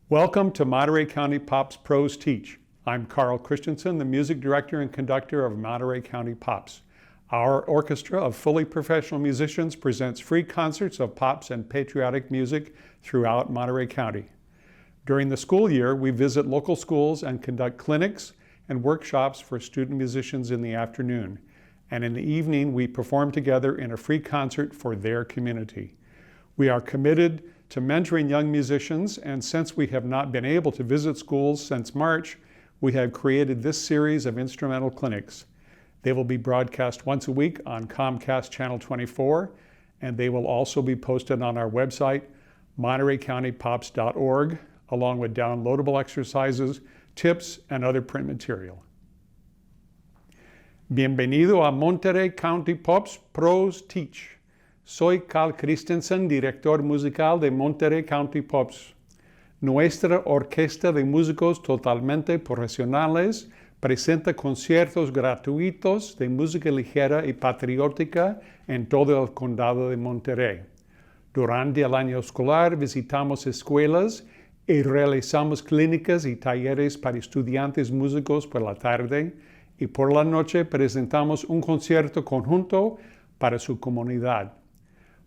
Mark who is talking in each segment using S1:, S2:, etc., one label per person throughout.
S1: Welcome to Monterey County Pops Pros Teach. I'm Carl Christensen, the music director and conductor of Monterey County Pops. Our orchestra of fully professional musicians presents free concerts of pops and patriotic music throughout Monterey County. During the school year, we visit local schools and conduct clinics and workshops for student musicians in the afternoon. And in the evening, we perform together in a free concert for their community. We are committed to mentoring young musicians, and since we have not been able to visit schools since March, we have created this series of instrumental clinics. They will be broadcast once a week on Comcast Channel 24, and they will also be posted on our website, montereycountypops.org, along with downloadable exercises, tips, and other print material. Bienvenido a Monterey County Pops Pros Teach. Soy Carl Christensen, director musical de Monterey County Pops. Nuestra orquesta de músicos totalmente profesionales presenta conciertos gratuitos de música ligera y patriótica en todo el condado de Monterey. Durante el año escolar visitamos escuelas y realizamos clínicas y talleres para estudiantes músicos por la tarde, y por la noche presentamos un concierto conjunto para su comunidad.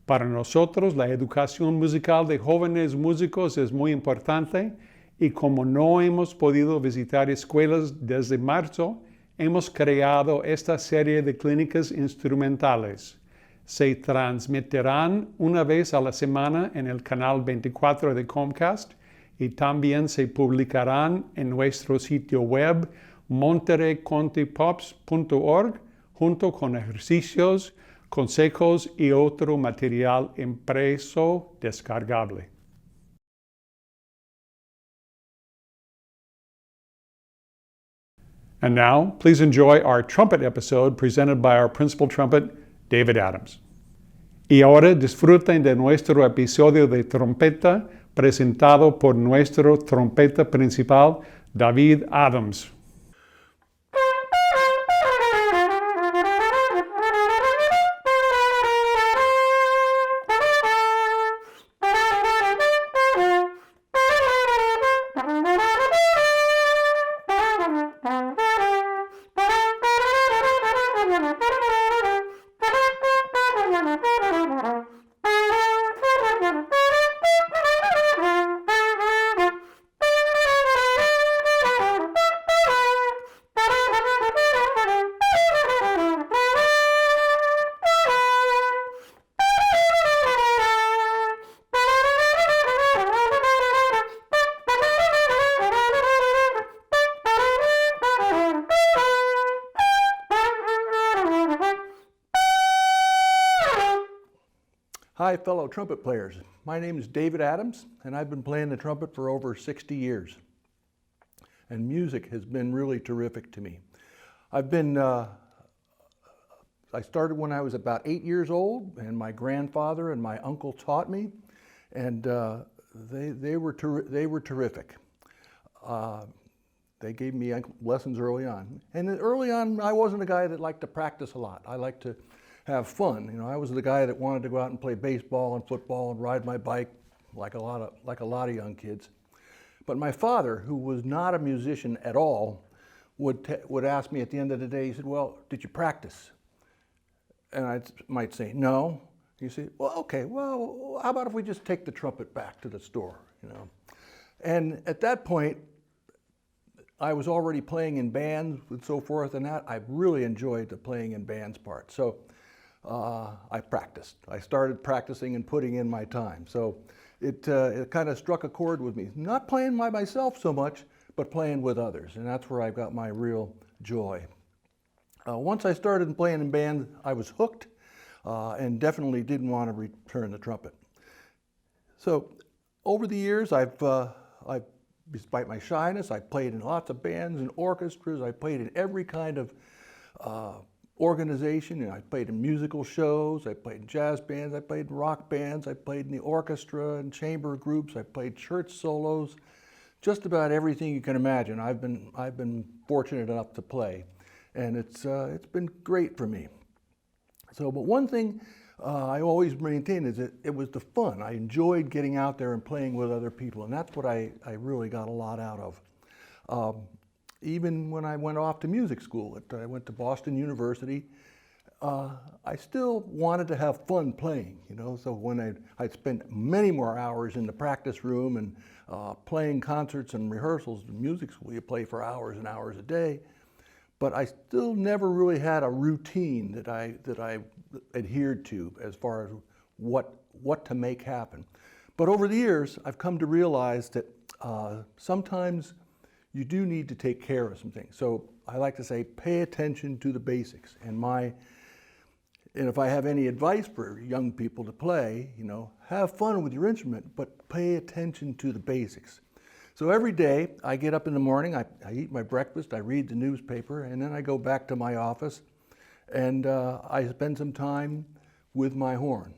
S1: Para nosotros, la educación musical de jóvenes músicos es muy importante, y como no hemos podido visitar escuelas desde marzo, hemos creado esta serie de clínicas instrumentales. Se transmitirán una vez a la semana en el canal 24 de Comcast y también se publicarán en nuestro sitio web montereycountypops.org junto con ejercicios, consejos y otro material impreso descargable. And now, please enjoy our trumpet episode presented by our principal trumpet, David Adams. Y ahora disfruten de nuestro episodio de trompeta presentado por nuestro trompeta principal, David Adams.
S2: Hi, fellow trumpet players. My name is David Adams, and I've been playing the trumpet for over 60 years. And music has been really terrific to me. I started when I was about 8 years old, and my grandfather and my uncle taught me, and they were terrific. They gave me lessons early on. And early on, I wasn't a guy that liked to practice a lot. I liked to have fun. You know, I was the guy that wanted to go out and play baseball and football and ride my bike like a lot of young kids. But my father, who was not a musician at all, would ask me at the end of the day, he said, "Well, did you practice?" And I might say, "No." He said, "Well, okay, well, how about if we just take the trumpet back to the store, you know?" And at that point, I was already playing in bands and so forth, and that I really enjoyed the playing in bands part. So I practiced. I started practicing and putting in my time. So it kind of struck a chord with me. Not playing by myself so much, but playing with others. And that's where I got my real joy. Once I started playing in bands, I was hooked and definitely didn't want to return the trumpet. So over the years, despite my shyness, I played in lots of bands and orchestras. I played in every kind of organization. You know, I played in musical shows, I played in jazz bands, I played in rock bands, I played in the orchestra and chamber groups, I played church solos, just about everything you can imagine. I've been fortunate enough to play, and it's been great for me. So, but one thing I always maintained is that it was the fun. I enjoyed getting out there and playing with other people, and that's what I really got a lot out of. Even when I went off to music school, I went to Boston University, I still wanted to have fun playing, you know, so when I'd spent many more hours in the practice room and playing concerts and rehearsals in music school. You play for hours and hours a day, but I still never really had a routine that I adhered to as far as what to make happen. But over the years, I've come to realize that sometimes you do need to take care of some things. So I like to say, pay attention to the basics. And if I have any advice for young people to play, you know, have fun with your instrument, but pay attention to the basics. So every day I get up in the morning, I eat my breakfast, I read the newspaper, and then I go back to my office and I spend some time with my horn.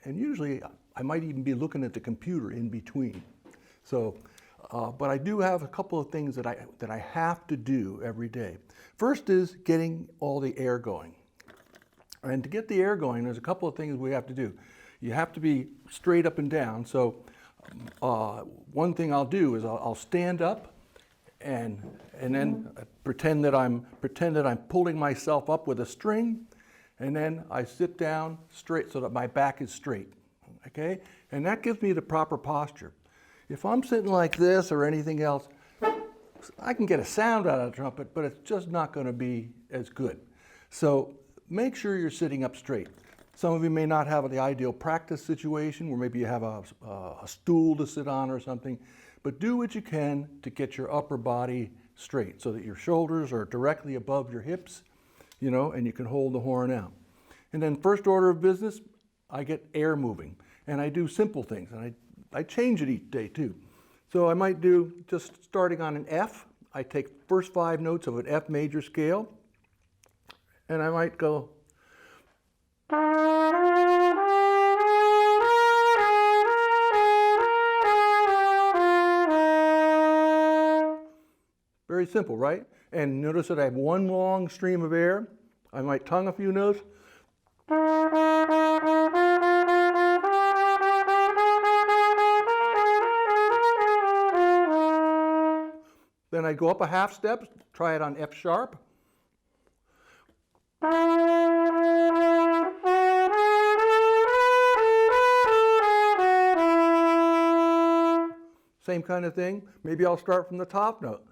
S2: And usually I might even be looking at the computer in between. So, but I do have a couple of things that I have to do every day. First is getting all the air going. And to get the air going, there's a couple of things we have to do. You have to be straight up and down. So one thing I'll do is I'll stand up and then pretend that I'm pulling myself up with a string, and then I sit down straight so that my back is straight. Okay? And that gives me the proper posture. If I'm sitting like this or anything else, I can get a sound out of the trumpet, but it's just not going to be as good. So make sure you're sitting up straight. Some of you may not have the ideal practice situation where maybe you have a stool to sit on or something, but do what you can to get your upper body straight so that your shoulders are directly above your hips, you know, and you can hold the horn out. And then first order of business, I get air moving, and I do simple things, and I change it each day too. So I might do, just starting on an F, I take first 5 notes of an F major scale, and I might go. Very simple, right? And notice that I have one long stream of air. I might tongue a few notes. Then I go up a half step, try it on F sharp. Same kind of thing. Maybe I'll start from the top note.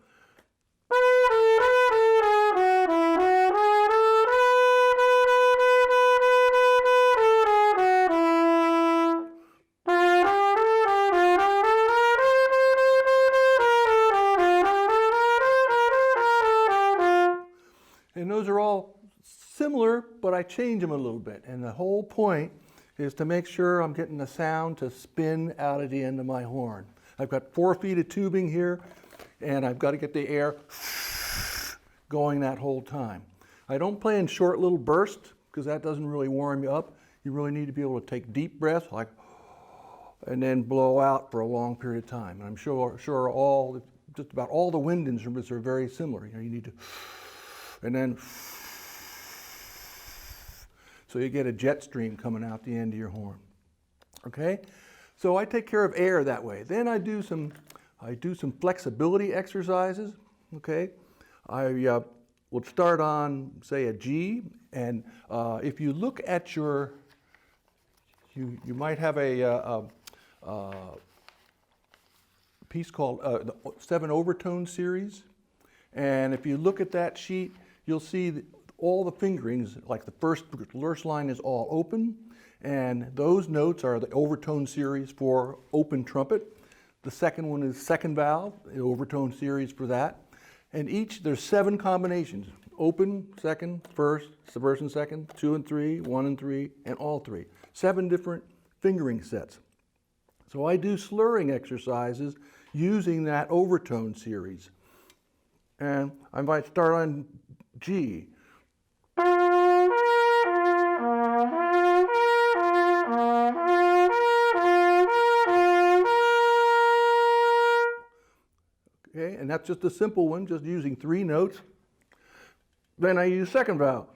S2: And those are all similar, but I change them a little bit. And the whole point is to make sure I'm getting the sound to spin out of the end of my horn. I've got 4 feet of tubing here, and I've got to get the air going that whole time. I don't play in short little bursts because that doesn't really warm you up. You really need to be able to take deep breaths, like, and then blow out for a long period of time. And I'm sure just about all the wind instruments are very similar. You know, you need to, and then, so you get a jet stream coming out the end of your horn. Okay? So I take care of air that way. Then I do some flexibility exercises. Okay, I would start on, say, a G, and if you look at you might have a piece called the 7 overtone series, and if you look at that sheet, you'll see that all the fingerings, like the first line is all open. And those notes are the overtone series for open trumpet. The second one is second valve, the overtone series for that. And there's 7 combinations: open, second, first and second, 2 and 3, 1 and 3, and all 3. 7 different fingering sets. So I do slurring exercises using that overtone series. And I might start on G. Okay, and that's just a simple one, just using 3 notes. Then I use second valve.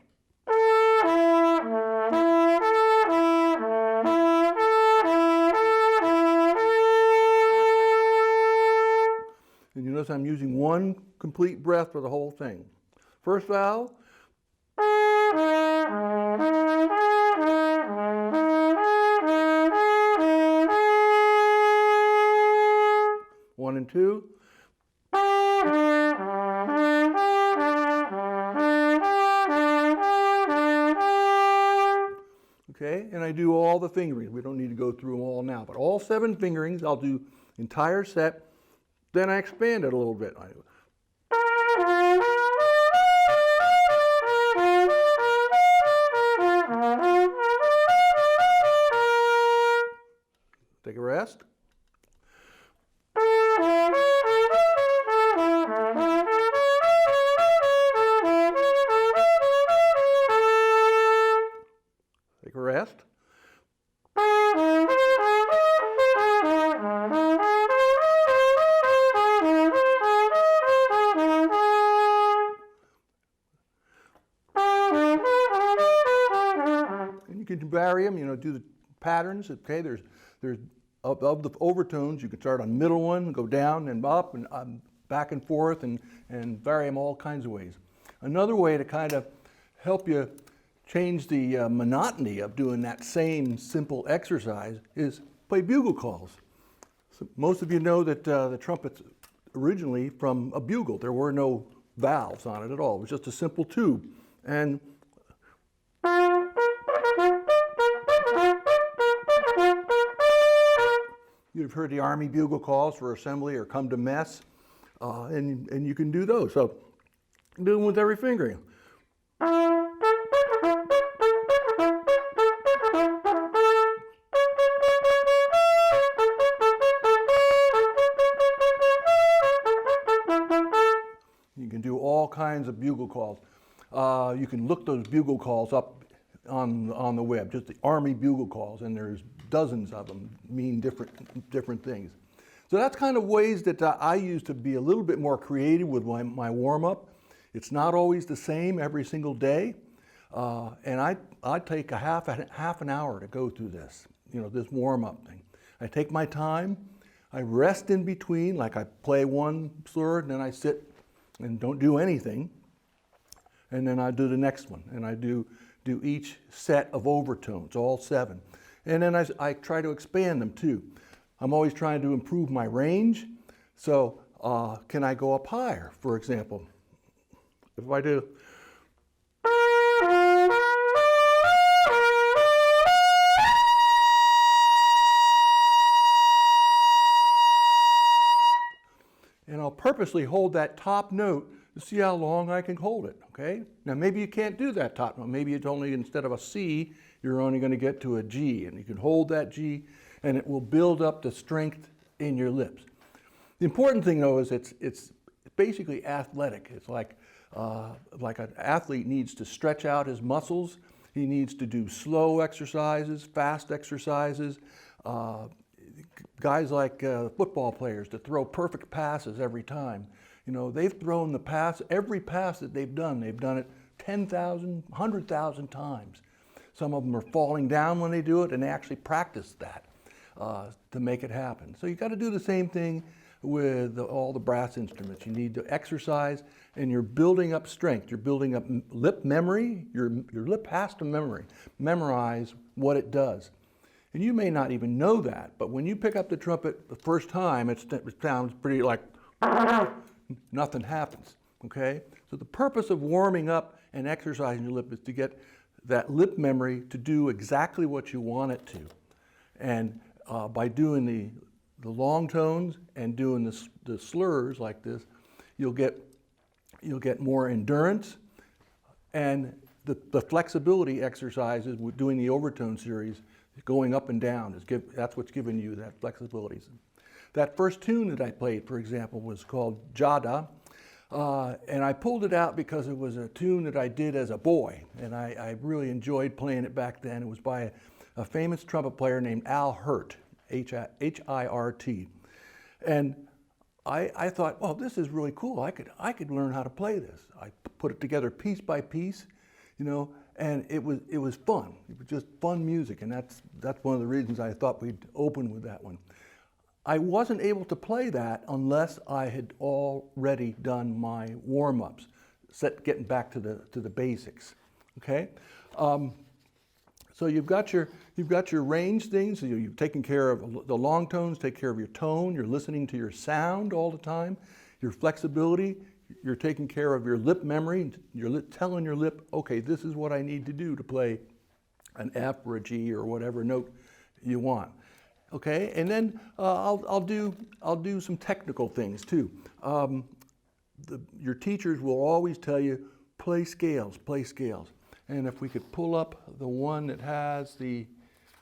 S2: notice I'm using one complete breath for the whole thing. First vowel. One and two. Okay, and I do all the fingerings. We don't need to go through them all now, but all 7 fingerings, I'll do entire set. Then I expand it a little bit. Take a rest. Take a rest. And you can vary them, do the patterns. Okay, there's of the overtones, you can start on middle one, go down and up and back and forth and vary them all kinds of ways. Another way to kind of help you change the monotony of doing that same simple exercise is play bugle calls. So most of you know that the trumpet's originally from a bugle. There were no valves on it at all. It was just a simple tube. And you've heard the Army bugle calls for assembly or come to mess, and you can do those. So do them with every fingering. You can do all kinds of bugle calls. You can look those bugle calls up on the web, just the Army bugle calls, and there's dozens of them mean different things. So that's kind of ways that I use to be a little bit more creative with my warm-up. It's not always the same every single day, and I take a half an hour to go through this, this warm-up thing. I take my time, I rest in between, like I play one slur, and then I sit and don't do anything, and then I do the next one, and I do each set of overtones, all 7. And then I try to expand them too. I'm always trying to improve my range. So can I go up higher, for example? If I do, and I'll purposely hold that top note to see how long I can hold it, okay? Now maybe you can't do that top note. Maybe it's only, instead of a C, you're only going to get to a G, and you can hold that G and it will build up the strength in your lips. The important thing though is it's basically athletic. It's like an athlete needs to stretch out his muscles. He needs to do slow exercises, fast exercises. Guys like football players that throw perfect passes every time. They've thrown the pass, every pass that they've done it 10,000, 100,000 times. Some of them are falling down when they do it, and they actually practice that to make it happen. So you've got to do the same thing with all the brass instruments. You need to exercise, and you're building up strength. You're building up lip memory. Your lip has to memorize what it does. And you may not even know that, but when you pick up the trumpet the first time, it sounds pretty like nothing happens, okay? So the purpose of warming up and exercising your lip is to get that lip memory to do exactly what you want it to. And by doing the long tones and doing the slurs like this, you'll get more endurance, and the flexibility exercises with doing the overtone series, going up and down, that's what's giving you that flexibility. That first tune that I played, for example, was called Jada, and I pulled it out because it was a tune that I did as a boy, and I really enjoyed playing it back then. It was by a famous trumpet player named Al Hirt, H-I-R-T. And I thought, well, this is really cool. I could learn how to play this. I put it together piece by piece, and it was fun. It was just fun music, and that's one of the reasons I thought we'd open with that one. I wasn't able to play that unless I had already done my warm-ups, getting back to the basics. Okay, so you've got your range things. So you've taken care of the long tones, take care of your tone. You're listening to your sound all the time. Your flexibility. You're taking care of your lip memory. You're telling your lip, okay, this is what I need to do to play an F or a G or whatever note you want. Okay, and then I'll do some technical things too. Your teachers will always tell you, play scales, play scales. And if we could pull up the one that has the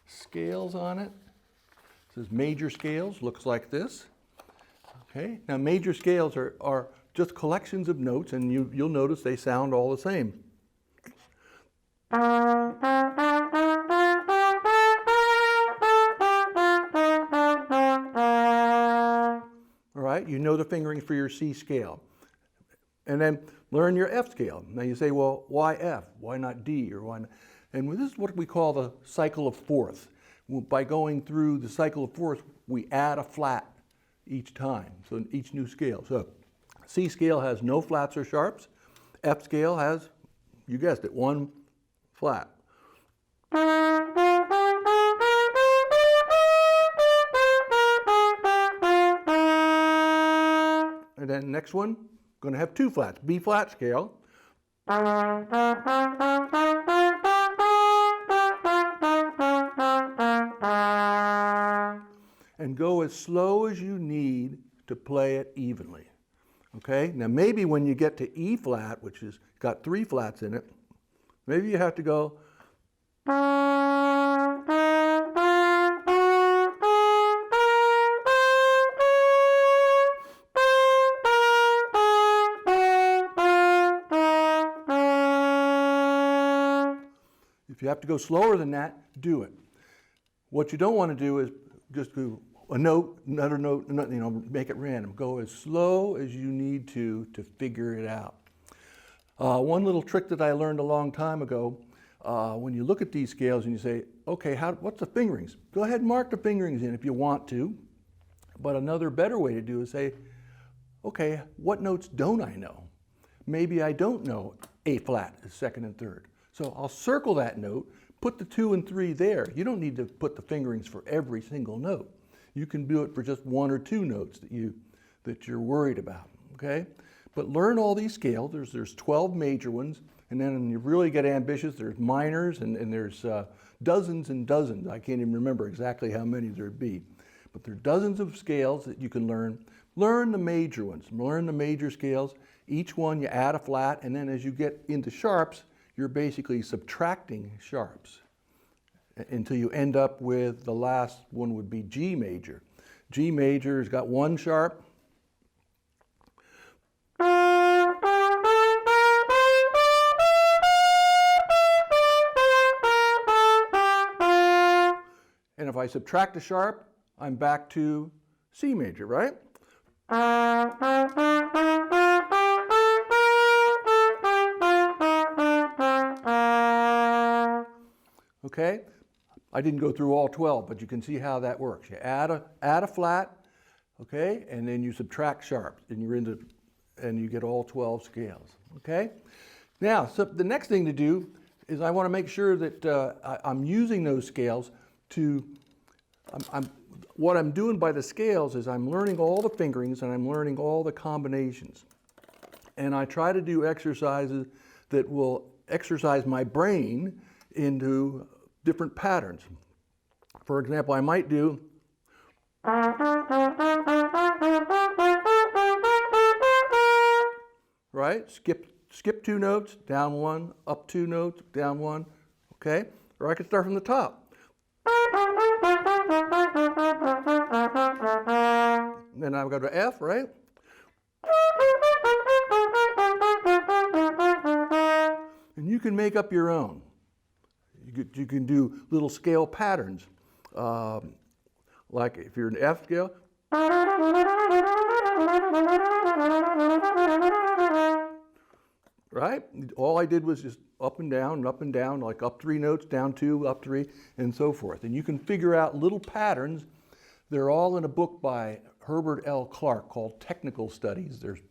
S2: scales on it, it says major scales, looks like this. Okay, now major scales are just collections of notes, and you'll notice they sound all the same. All right, you know the fingerings for your C scale. And then learn your F scale. Now you say, well, why F? Why not D? Or why not? And this is what we call the cycle of fourths. By going through the cycle of fourths, we add a flat each time, so in each new scale. So C scale has no flats or sharps. F scale has, you guessed it, one flat. And then next one, going to have two flats, B flat scale. And go as slow as you need to play it evenly. Okay, now maybe when you get to E flat, which has got three flats in it, maybe you have to go. If you have to go slower than that, do it. What you don't want to do is just do a note, another note, make it random. Go as slow as you need to figure it out. One little trick that I learned a long time ago, when you look at these scales and you say, okay, what's the fingerings? Go ahead and mark the fingerings in if you want to. But another better way to do is say, okay, what notes don't I know? Maybe I don't know A flat is second and third. So I'll circle that note, put the 2 and 3 there. You don't need to put the fingerings for every single note. You can do it for just 1 or 2 notes that you're worried about, okay? But learn all these scales. There's 12 major ones, and then when you really get ambitious, there's minors, and there's dozens and dozens. I can't even remember exactly how many there'd be. But there are dozens of scales that you can learn. Learn the major ones. Learn the major scales. Each one you add a flat, and then as you get into sharps, you're basically subtracting sharps until you end up with the last one would be G major. G major has got 1 sharp. And if I subtract a sharp, I'm back to C major, right? Okay, I didn't go through all 12, but you can see how that works. You add a flat, okay, and then you subtract sharps, and you get all 12 scales. Okay, now so the next thing to do is I want to make sure that I'm using those scales to. What I'm doing by the scales is I'm learning all the fingerings and I'm learning all the combinations, and I try to do exercises that will exercise my brain into different patterns. For example, I might do right? Skip 2 notes, down 1, up 2 notes, down 1, okay? Or I could start from the top. Then I've got to F, right? And you can make up your own. You can do little scale patterns. Like if you're an F scale, right? All I did was just up and down, like up 3 notes, down 2, up 3, and so forth. And you can figure out little patterns They're all in a book by Herbert L. Clark called Technical Studies. There's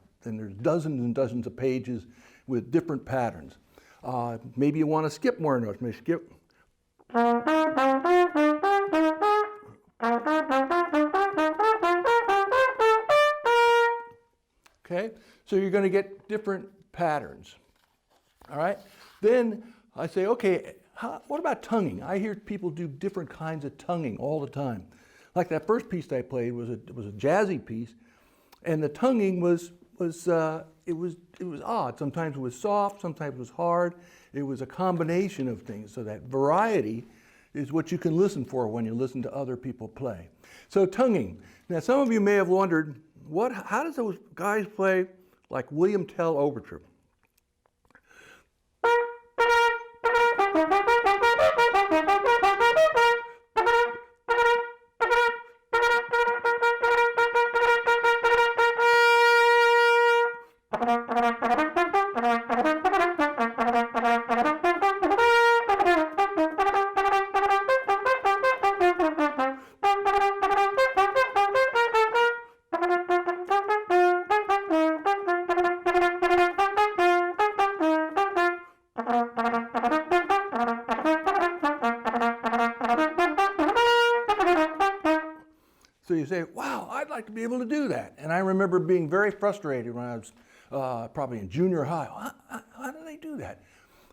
S2: dozens and dozens of pages with different patterns. Maybe you want to skip more notes. Maybe skip. Okay, so you're going to get different patterns. All right, then I say, okay, what about tonguing? I hear people do different kinds of tonguing all the time. Like that first piece I played was a jazzy piece, and the tonguing was odd. Sometimes it was soft, sometimes it was hard. It was a combination of things. So that variety is what you can listen for when you listen to other people play. So tonguing. Now some of you may have wondered, how does those guys play like William Tell Overture? So you say, wow, I'd like to be able to do that. And I remember being very frustrated when I was probably in junior high. How do they do that?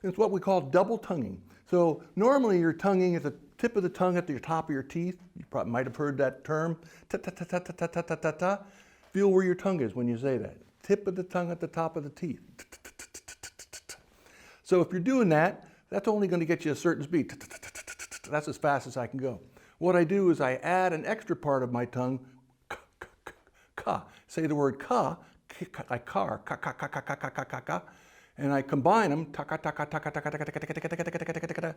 S2: It's what we call double tonguing. So normally you're tonguing at the tip of the tongue at the top of your teeth. You probably might have heard that term. Ta-ta-ta-ta-ta-ta-ta-ta-ta. Feel where your tongue is when you say that. Tip of the tongue at the top of the teeth. So if you're doing that, that's only going to get you a certain speed. That's as fast as I can go. What I do is I add an extra part of my tongue, ka. Say the word ka, like car, ka, ka, ka, ka, ka, ka, ka, ka, ka, and I combine them, ta, ka, ta, ka, ta, ka, ta, ka, ta, ka, ta, ka, ta, ka, ta, ka, ta, ka, ta, ka.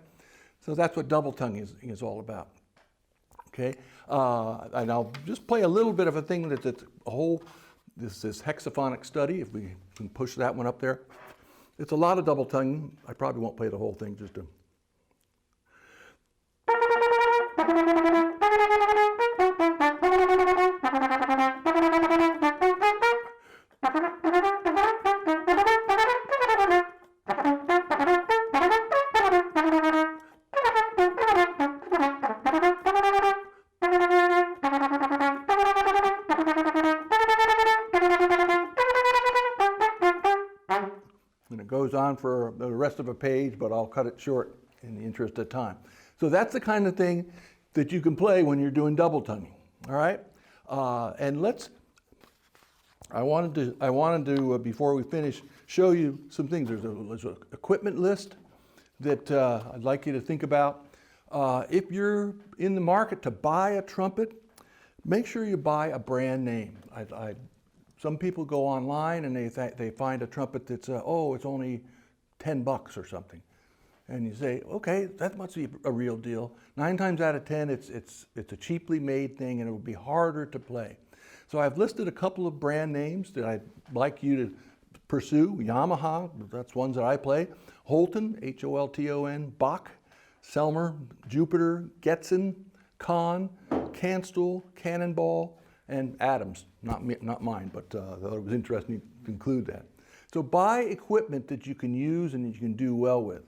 S2: So that's what double tonguing is all about. Okay, and I'll just play a little bit of a thing that's a whole, this hexaphonic study, if we can push that one up there. It's a lot of double tonguing. I probably won't play the whole thing, just to. And it goes on for the rest of a page, but I'll cut it short in the interest of time. So that's the kind of thing that you can play when you're doing double tonguing. All right, and I wanted to before we finish, show you some things. There's an equipment list that I'd like you to think about. If you're in the market to buy a trumpet, make sure you buy a brand name. Some people go online and they find a trumpet that's it's only $10 or something, and you say, okay, that must be a real deal. 9 times out of 10, it's a cheaply made thing, and it would be harder to play. So I've listed a couple of brand names that I'd like you to pursue. Yamaha, that's ones that I play. Holton, H-O-L-T-O-N. Bach, Selmer, Jupiter, Getzen, Kahn, Canstol, Cannonball, and Adams. Not mine, but I thought it was interesting to include that. So buy equipment that you can use and that you can do well with.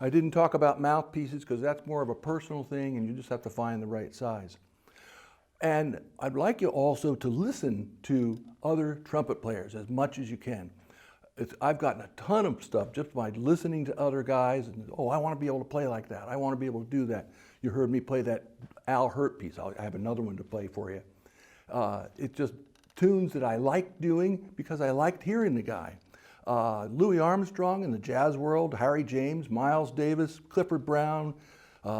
S2: I didn't talk about mouthpieces because that's more of a personal thing, and you just have to find the right size. And I'd like you also to listen to other trumpet players as much as you can. I've gotten a ton of stuff just by listening to other guys, and I want to be able to play like that. I want to be able to do that. You heard me play that Al Hurt piece. I have another one to play for you. It's just tunes that I like doing because I liked hearing the guy. Louis Armstrong in the jazz world, Harry James, Miles Davis, Clifford Brown,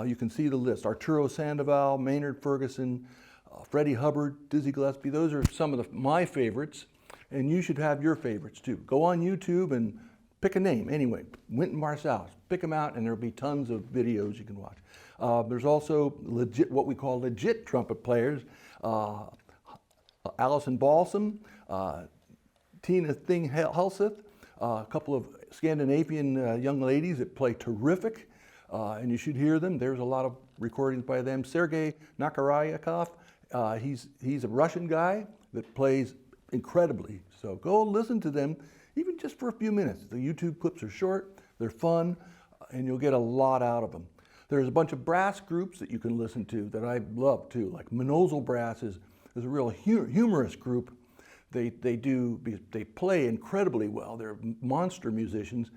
S2: you can see the list. Arturo Sandoval, Maynard Ferguson, Freddie Hubbard, Dizzy Gillespie. Those are some of my favorites, and you should have your favorites too. Go on YouTube and pick a name anyway. Wynton Marsalis, pick them out, and there'll be tons of videos you can watch. There's also what we call legit trumpet players. Alison Balsam, Tina Thing Helseth, a couple of Scandinavian young ladies that play terrific, and you should hear them. There's a lot of recordings by them. Sergei Nakarayakov He's a Russian guy that plays incredibly. So go listen to them, even just for a few minutes. The YouTube clips are short, they're fun, and you'll get a lot out of them. There's a bunch of brass groups that you can listen to that I love too, like Monosel Brass is a real humorous group. They play incredibly well. They're monster musicians,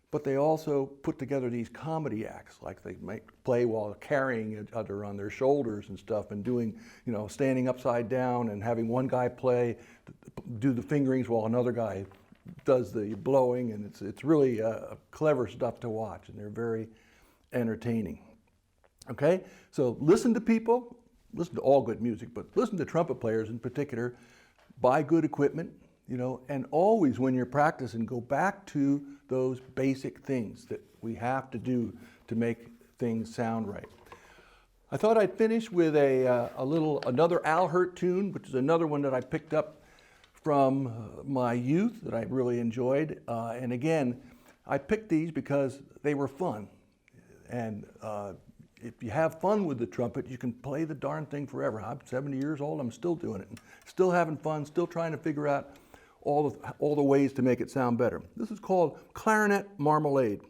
S2: but they also put together these comedy acts, like they might play while carrying each other on their shoulders and stuff, and doing, standing upside down and having one guy do the fingerings while another guy does the blowing, and it's really clever stuff to watch, and they're very entertaining. Okay, so listen to people, listen to all good music, but listen to trumpet players in particular, buy good equipment, and always when you're practicing, go back to those basic things that we have to do to make things sound right. I thought I'd finish with another Al Hirt tune, which is another one that I picked up from my youth that I really enjoyed. And again, I picked these because they were fun. And if you have fun with the trumpet, you can play the darn thing forever. I'm 70 years old, I'm still doing it. Still having fun, still trying to figure out all the ways to make it sound better. This is called Clarinet Marmalade.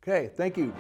S2: Okay, thank you.